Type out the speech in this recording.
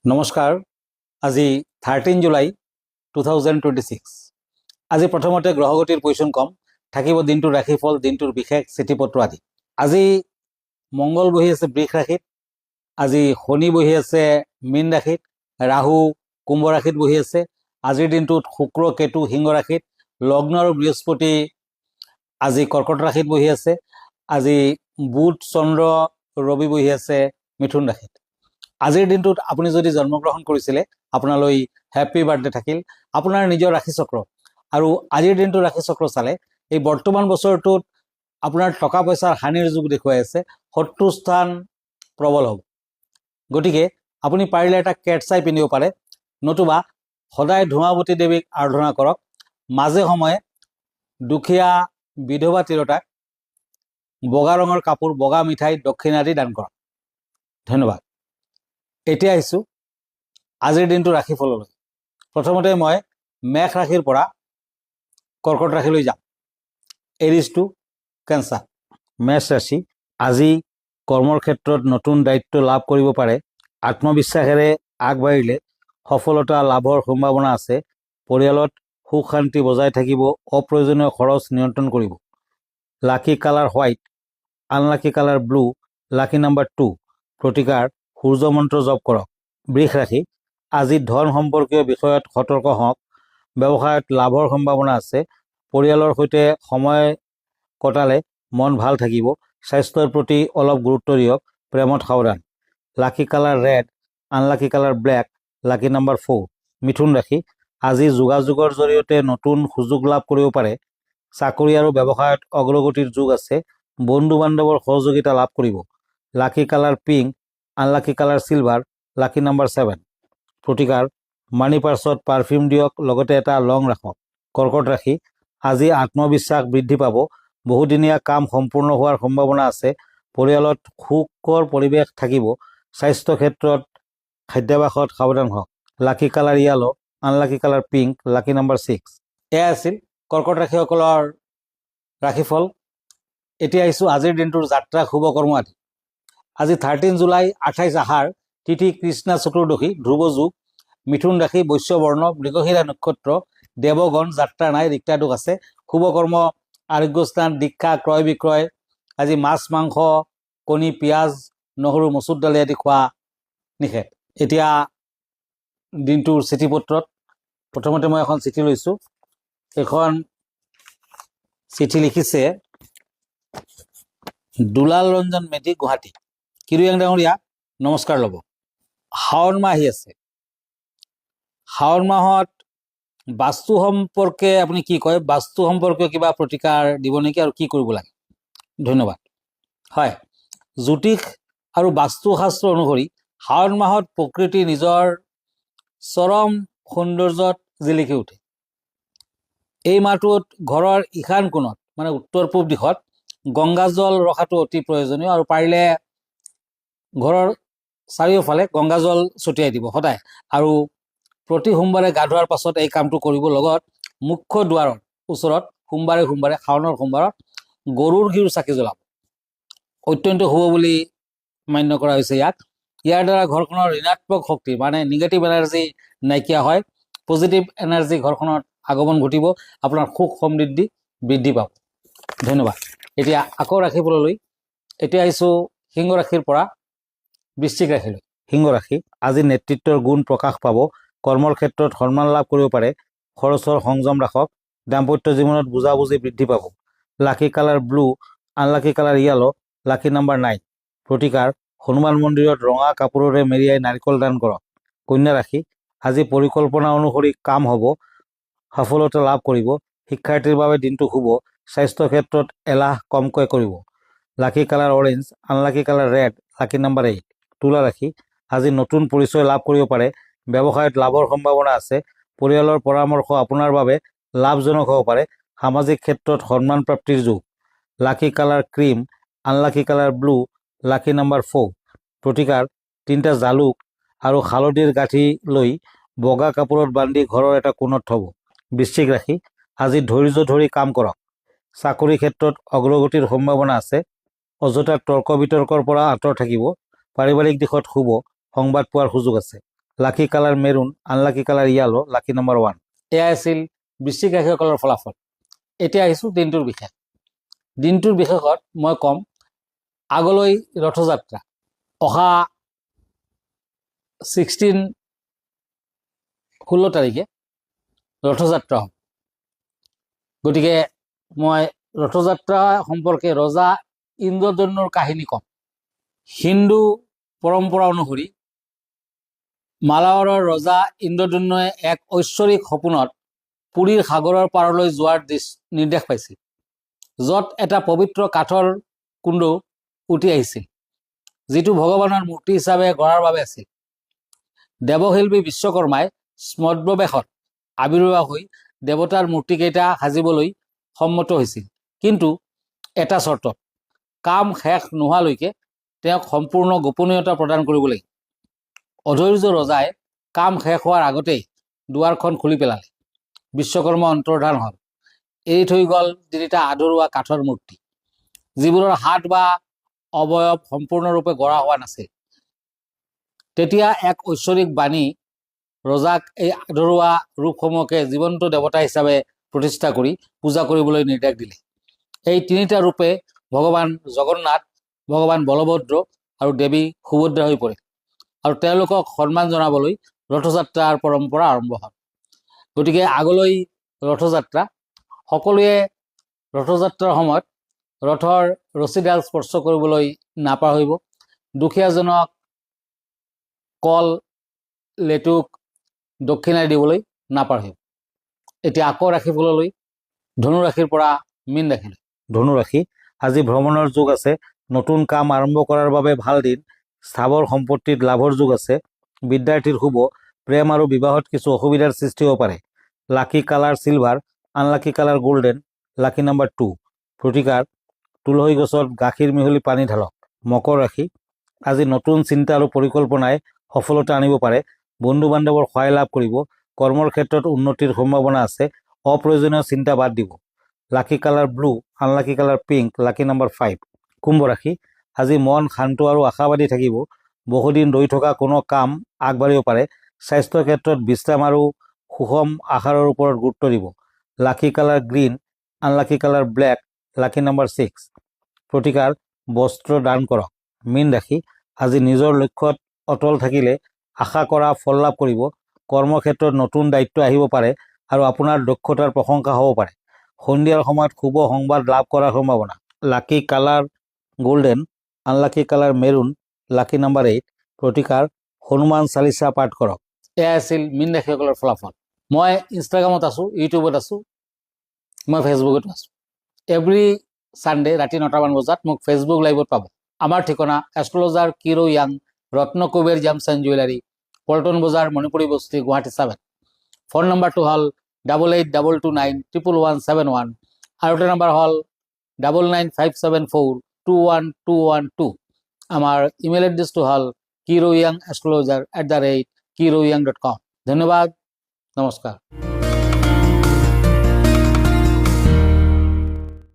নমস্কাৰ। আজি 13 জুলাই 2026। আজি প্ৰথমতে গ্ৰহগতিৰ পজিশ্যন কম থাকিব, দিনটোৰ ৰাশিফল, দিনটোৰ বিশেষ চিঠিপত্ৰ আদি। আজি মংগল বহি আছে বৃষ ৰাশিত, আজি শনি বহি আছে মীন ৰাশিত, ৰাহু কুম্ভ ৰাশিত বহি আছে। আজিৰ দিনটোত শুক্ৰ কেতু সিংহ ৰাশিত, লগ্ন আৰু বৃহস্পতি আজি কৰ্কট ৰাশিত বহি আছে। আজি বুধ চন্দ্ৰ ৰবি বহি আছে মিথুন ৰাশিত। আজিৰ দিনটোত আপুনি যদি জন্মগ্ৰহণ কৰিছিলে, আপোনালৈ হেপী বাৰ্থডে থাকিল। আপোনাৰ নিজৰ ৰাশিচক্ৰ আৰু আজিৰ দিনটোৰ ৰাশিচক্ৰ চালে এই বৰ্তমান বছৰটোত আপোনাৰ টকা পইচাৰ হানিৰ যুগ দেখুৱাই আছে। শত্ৰু স্থান প্ৰবল হ'ব, গতিকে আপুনি পাৰিলে এটা কেটচাই পিন্ধিব পাৰে, নতুবা সদায় ধূমাৱতী দেৱীক আৰাধনা কৰক। মাজে সময়ে দুখীয়া বিধৱা তিৰোতাক বগা ৰঙৰ কাপোৰ, বগা মিঠাই, দক্ষিণা আদি দান কৰক। ধন্যবাদ। এতিয়া আহিছোঁ আজিৰ দিনটো ৰাশিফললৈ। প্ৰথমতে মই মেষ ৰাশিৰ পৰা কৰ্কট ৰাশিলৈ যাম। Aries to Cancer. মেষ ৰাশি, আজি কৰ্মৰ ক্ষেত্ৰত নতুন দায়িত্ব লাভ কৰিব পাৰে। আত্মবিশ্বাসেৰে আগবাঢ়িলে সফলতা লাভৰ সম্ভাৱনা আছে। পৰিয়ালত সুখ শান্তি বজাই থাকিব। অপ্ৰয়োজনীয় খৰচ নিয়ন্ত্ৰণ কৰিব। Lucky colour white, unlucky colour blue, lucky number 2। প্ৰতিকাৰ সূৰ্য মন্ত্ৰ জপ কৰক। বৃষ ৰাশি, আজি ধন সম্পৰ্কীয় বিষয়ত সতৰ্ক হওক। ব্যৱসায়ত লাভৰ সম্ভাৱনা আছে। পৰিয়ালৰ সৈতে সময় কটালে মন ভাল থাকিব। স্বাস্থ্যৰ প্ৰতি অলপ গুৰুত্ব দিয়ক। প্ৰেমত সাৱধান। Lucky colour red, unlucky colour black, lucky number 4। মিথুন ৰাশি, আজি যোগাযোগৰ জৰিয়তে নতুন সুযোগ লাভ কৰিব পাৰে। চাকৰি আৰু ব্যৱসায়ত অগ্ৰগতিৰ যুগ আছে। বন্ধু বান্ধৱৰ সহযোগিতা লাভ কৰিব। Lucky colour pink, unlucky colour silver, lucky number 7। প্ৰতিকাৰ মানি পাৰ্চত পাৰফিউম দিয়ক, লগতে এটা লং ৰাখক। কৰ্কট ৰাশি, আজি আত্মবিশ্বাস বৃদ্ধি পাব। বহুদিনীয়া কাম সম্পূৰ্ণ হোৱাৰ সম্ভাৱনা আছে। পৰিয়ালত সুখৰ পৰিৱেশ থাকিব। স্বাস্থ্য ক্ষেত্ৰত খাদ্যাভাসত সাৱধান হওক। Lucky colour yellow, unlucky colour pink, lucky number 6। এয়া আছিল কৰ্কট ৰাশিসকলৰ ৰাশিফল। এতিয়া আহিছোঁ আজিৰ দিনটোৰ যাত্ৰা শুভ কৰ্ম আদি। আজি 13 জুলাই 28 আহাৰ, তিথি কৃষ্ণা চতুৰ্দশী, ধ্ৰুৱ যুগ, মিথুন ৰাশি, বৈশ্য বৰ্ণ, মৃগশিৰা নক্ষত্ৰ, দেৱগণ, যাত্ৰা নাই, ৰিক্তাদোষ আছে। শুভ কৰ্ম আৰোগ্য স্থান, দীক্ষা, ক্ৰয় বিক্ৰয়। আজি মাছ মাংস, কণী, পিঁয়াজ, নহৰু, মচুৰ দালি আদি খোৱা নিষেধ। এতিয়া দিনটোৰ চিঠিপত্ৰত প্ৰথমতে মই এখন চিঠি লৈছোঁ। এইখন চিঠি লিখিছে দুলাল ৰঞ্জন মেধি, গুৱাহাটী। কিৰুয়াং ডাঙৰীয়া নমস্কাৰ ল'ব। শাওণ মাহ আহি আছে। শাওণ মাহত বাস্তু সম্পৰ্কে আপুনি কি কয়? বাস্তু সম্পৰ্কীয় কিবা প্ৰতিকাৰ দিব নেকি আৰু কি কৰিব লাগে? ধন্যবাদ। হয়, জ্যোতিষ আৰু বাস্তুশাস্ত্ৰ অনুসৰি শাওণ মাহত প্ৰকৃতি নিজৰ চৰম সৌন্দৰ্যত জিলিকি উঠে। এই মাহটোত ঘৰৰ ঈশান কোণত, মানে উত্তৰ পূব দিশত গংগাজল ৰখাটো অতি প্ৰয়োজনীয়, আৰু পাৰিলে ঘৰৰ চাৰিওফালে গংগাজল ছটিয়াই দিব সদায়। আৰু প্ৰতি সোমবাৰে গা ধোৱাৰ পাছত এই কামটো কৰিব। লগত মুখ্য দুৱাৰৰ ওচৰত সোমবাৰে শাওণৰ সোমবাৰত গৰুৰ ঘিউৰ চাকি জ্বলাব। অত্যন্ত শুভ বুলি মান্য কৰা হৈছে ইয়াক। ইয়াৰ দ্বাৰা ঘৰখনৰ ঋণাত্মক শক্তি, মানে নিগেটিভ এনাৰ্জি নাইকিয়া হয়। পজিটিভ এনাৰ্জি ঘৰখনত আগমন ঘটিব। আপোনাৰ সুখ সমৃদ্ধি বৃদ্ধি পাব। ধন্যবাদ। এতিয়া আকৌ ৰাশিফললৈ। এতিয়া আহিছোঁ সিংহ ৰাশিৰ পৰা বৃশ্চিক ৰাশিলৈ। সিংহ ৰাশি, আজি নেতৃত্বৰ গুণ প্ৰকাশ পাব। কৰ্মৰ ক্ষেত্ৰত সন্মান লাভ কৰিব পাৰে। খৰচৰ সংযম ৰাখক। দাম্পত্য জীৱনত বুজাবুজি বৃদ্ধি পাব। Lucky colour blue, unlucky colour yellow, lucky number 9। প্ৰতিকাৰ হনুমান মন্দিৰত ৰঙা কাপোৰেৰে মেৰিয়াই নাৰিকল দান কৰক। কন্যা ৰাশি, আজি পৰিকল্পনা অনুসৰি কাম হ'ব। সফলতা লাভ কৰিব। শিক্ষাৰ্থীৰ বাবে দিনটো শুভ। স্বাস্থ্য ক্ষেত্ৰত এলাহ কমকৈ কৰিব। Lucky colour orange, unlucky colour red, lucky number 8। তুলা ৰাশি, আজি নতুন পৰিচয় লাভ কৰিব পাৰে। ব্যৱসায়ত লাভৰ সম্ভাৱনা আছে। পৰিয়ালৰ পৰামৰ্শ আপোনাৰ বাবে লাভজনক হ'ব পাৰে। সামাজিক ক্ষেত্ৰত সন্মান প্ৰাপ্তিৰ যুগ। Lucky colour cream, unlucky colour blue, lucky number 4। প্ৰতিকাৰ 3টা জালুক আৰু হালধিৰ গাঁঠি লৈ বগা কাপোৰত বান্ধি ঘৰৰ এটা কোণত থ'ব। বৃশ্চিক ৰাশি, আজি ধৈৰ্য ধৰি কাম কৰক। চাকৰি ক্ষেত্ৰত অগ্ৰগতিৰ সম্ভাৱনা আছে। অযথা তৰ্ক বিতৰ্কৰ পৰা আঁতৰ থাকিব। পাৰিবাৰিক দিশত শুভ সংবাদ পোৱাৰ সুযোগ আছে। Lucky colour maroon, unlucky colour yellow, lucky number 1। এয়া আছিল বৃশ্চিক ৰাশিসকলৰ ফলাফল। এতিয়া আহিছোঁ দিনটোৰ বিশেষ। দিনটোৰ বিশেষত মই ক'ম আগলৈ ৰথযাত্ৰা। অহা 16 তাৰিখে ৰথযাত্ৰা হ'ব। গতিকে মই ৰথযাত্ৰা সম্পৰ্কে ৰজা ইন্দ্ৰদন্যৰ কাহিনী ক'ম। হিন্দু পৰম্পৰা অনুসৰি মালাৱাৰৰ ৰজা ইন্দ্ৰদন্যই এক ঐশ্বৰিক সপোনত পুৰীৰ সাগৰৰ পাৰলৈ যোৱাৰ নিৰ্দেশ পাইছিল, য'ত এটা পবিত্ৰ কাঠৰ কুণ্ড উঠি আহিছিল, যিটো ভগৱানৰ মূৰ্তি হিচাপে গঢ়াৰ বাবে আছিল। দেৱশিল্পী বিশ্বকৰ্মাই স্মদ্ৰবেশত আবিৰ্ভাৱ হৈ দেৱতাৰ মূৰ্তিকেইটা সাজিবলৈ সন্মত হৈছিল, কিন্তু এটা চৰ্তত, কাম শেষ নোহোৱালৈকে তেওঁক সম্পূৰ্ণ গোপনীয়তা প্ৰদান কৰিব লাগিব। অধৈৰ্য ৰজাই কাম শেষ হোৱাৰ আগতেই দুৱাৰখন খুলি পেলালে। বিশ্বকৰ্মা অন্তৰ্ধান হ'ল। এৰি থৈ গ'ল 3টা আধৰুৱা কাঠৰ মূৰ্তি, যিবোৰৰ হাত বা অৱয়ব সম্পূৰ্ণৰূপে গঢ়া হোৱা নাছিল। তেতিয়া এক ঐশ্বৰিক বাণী ৰজাক এই আধৰুৱা ৰূপসমূহকে জীৱন্ত দেৱতা হিচাপে প্ৰতিষ্ঠা কৰি পূজা কৰিবলৈ নিৰ্দেশ দিলে। এই 3টা ৰূপে ভগৱান জগন্নাথ, ভগৱান বলভদ্ৰ আৰু দেৱী সুভদ্ৰা হৈ পৰে, আৰু তেওঁলোকক সন্মান জনাবলৈ ৰথযাত্ৰাৰ পৰম্পৰা আৰম্ভ হ'ল। গতিকে আগলৈ ৰথযাত্ৰা। সকলোৱে ৰথযাত্ৰাৰ সময়ত ৰথৰ ৰছীডাল স্পৰ্শ কৰিবলৈ নাপাহৰিব। দুখীয়াজনক কল, লেটুক দক্ষিণাই দিবলৈ নাপাহৰিব। এতিয়া আকৌ ৰাশিফললৈ। ধনুৰাশিৰ পৰা মীন ৰাশিলৈ। ধনুৰাশি, আজি ভ্ৰমণৰ যোগ আছে। নতুন কাম আৰম্ভ কৰাৰ বাবে ভাল দিন। স্থাৱৰ সম্পত্তিত লাভৰ যোগ আছে। বিদ্যাৰ্থীৰ শুভ। প্ৰেম আৰু বিবাহত কিছু অসুবিধাৰ সৃষ্টি হ'ব পাৰে। Lucky colour silver, unlucky colour golden, lucky number 2। প্ৰতিকাৰ, তুলসী গছত গাখীৰ মিহলি পানী ঢালক। মকৰ ৰাশি, আজি নতুন চিন্তা আৰু পৰিকল্পনাই সফলতা আনিব পাৰে। বন্ধু বান্ধৱৰ সহায় লাভ কৰিব। কৰ্মৰ ক্ষেত্ৰত উন্নতিৰ সম্ভাৱনা আছে। অপ্ৰয়োজনীয় চিন্তা বাদ দিব। Lucky colour blue, unlucky colour pink, lucky number 5। কুম্ভ ৰাশি, আজি মন শান্ত আৰু আশাবাদী থাকিব। বহুদিন ৰৈ থকা কোনো কাম আগবাঢ়িব পাৰে। স্বাস্থ্যৰ ক্ষেত্ৰত বিশ্ৰাম আৰু সুষম আহাৰৰ ওপৰত গুৰুত্ব দিব। Lucky colour green, unlucky colour black, lucky number 6। প্ৰতিকাৰ, বস্ত্ৰ দান কৰক। মীন ৰাশি, আজি নিজৰ লক্ষ্যত অটল থাকিলে আশা কৰা ফল লাভ কৰিব। কৰ্মক্ষেত্ৰত নতুন দায়িত্ব আহিব পাৰে আৰু আপোনাৰ দক্ষতাৰ প্ৰশংসা হ'ব পাৰে। সন্ধিয়াৰ সময়ত শুভ সংবাদ লাভ কৰাৰ সম্ভাৱনা। Lucky colour golden, unlucky colour maroon, lucky number 8। প্ৰতিকাৰ, হনুমান চালিচা পাঠ কৰক। এয়া আছিল মীন ৰাশিসকলৰ ফলাফল। মই ইনষ্টাগ্ৰামত আছোঁ, ইউটিউবত আছোঁ, মই ফেচবুকতো আছোঁ। এভৰি ছানডে ৰাতি 9টামান বজাত মোক ফেচবুক লাইভত পাব। আমাৰ ঠিকনা এষ্ট্ৰলজাৰ কিৰো য়াং, Ratna Kuber gems and jewellery, Paltan Bazaar, Manipuri বস্তি, গুৱাহাটী 7। ফোন নম্বৰটো হ'ল 8822911171, আৰু এটা নম্বৰ হ'ল 9957421212। আমাৰ ইমেইল এড্ৰেছটো হ'ল kiroyangastrologer@kiroyang.com। ধন্যবাদ, নমস্কাৰ।